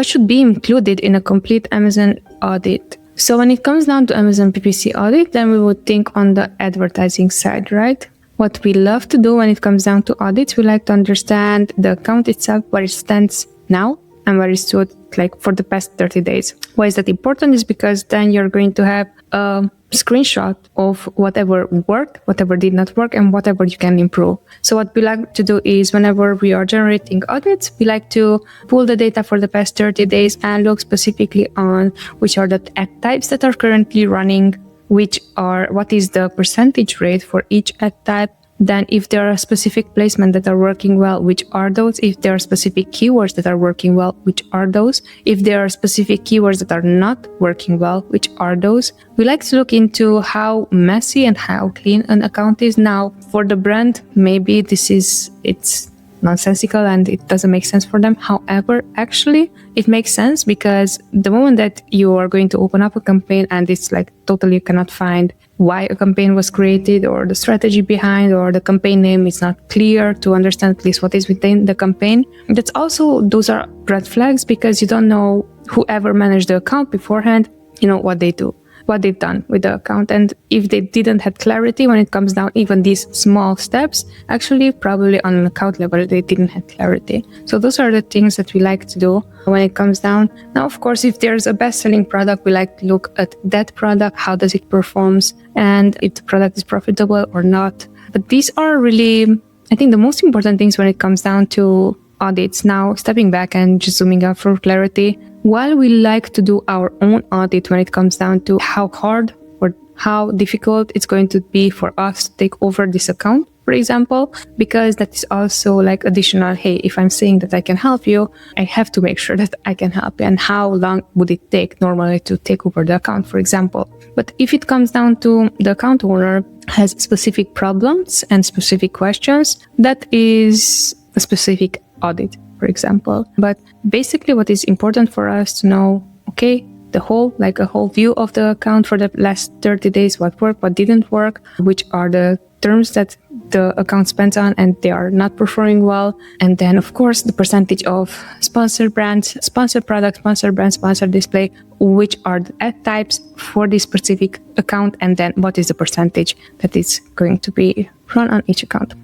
what should be included in a complete Amazon audit. So when it comes down to Amazon PPC audit, then we would think on the advertising side, right? What we love to do when it comes down to audits, we like to understand the account itself, where it stands now and where it stood like for the past 30 days. Why is that important? Is because then you're going to have a screenshot of whatever worked, whatever did not work, and whatever you can improve. So what we like to do is whenever we are generating audits, we like to pull the data for the past 30 days and look specifically on which are the ad types that are currently running, what is the percentage rate for each ad type. Then if there are specific placements that are working well, which are those? If there are specific keywords that are working well, which are those? If there are specific keywords that are not working well, which are those? We like to look into how messy and how clean an account is. Now, for the brand, maybe it's nonsensical and it doesn't make sense for them. However, actually, it makes sense because the moment that you are going to open up a campaign and it's like totally you cannot find why a campaign was created or the strategy behind, or the campaign name is not clear to understand at least what is within the campaign. Those are red flags because you don't know whoever managed the account beforehand, what they do, what they've done with the account. And if they didn't have clarity when it comes down even these small steps, actually probably on an account level, they didn't have clarity. So those are the things that we like to do when it comes down. Now, of course, if there's a best-selling product, we like to look at that product, how does it performs, and if the product is profitable or not. But these are really, I think, the most important things when it comes down to audits. Now, stepping back and just zooming out for clarity, while we like to do our own audit when it comes down to how hard or how difficult it's going to be for us to take over this account, for example, because that is also like additional, hey, if I'm saying that I can help you, I have to make sure that I can help you. And how long would it take normally to take over the account, for example? But if it comes down to the account owner has specific problems and specific questions, that is a specific audit, for example. But basically what is important for us to know, okay, a whole view of the account for the last 30 days, what worked, what didn't work, which are the terms that the account spends on and they are not performing well. And then, of course, the percentage of sponsored brands, sponsored products, sponsored brands, sponsored display, which are the ad types for this specific account, and then what is the percentage that is going to be run on each account.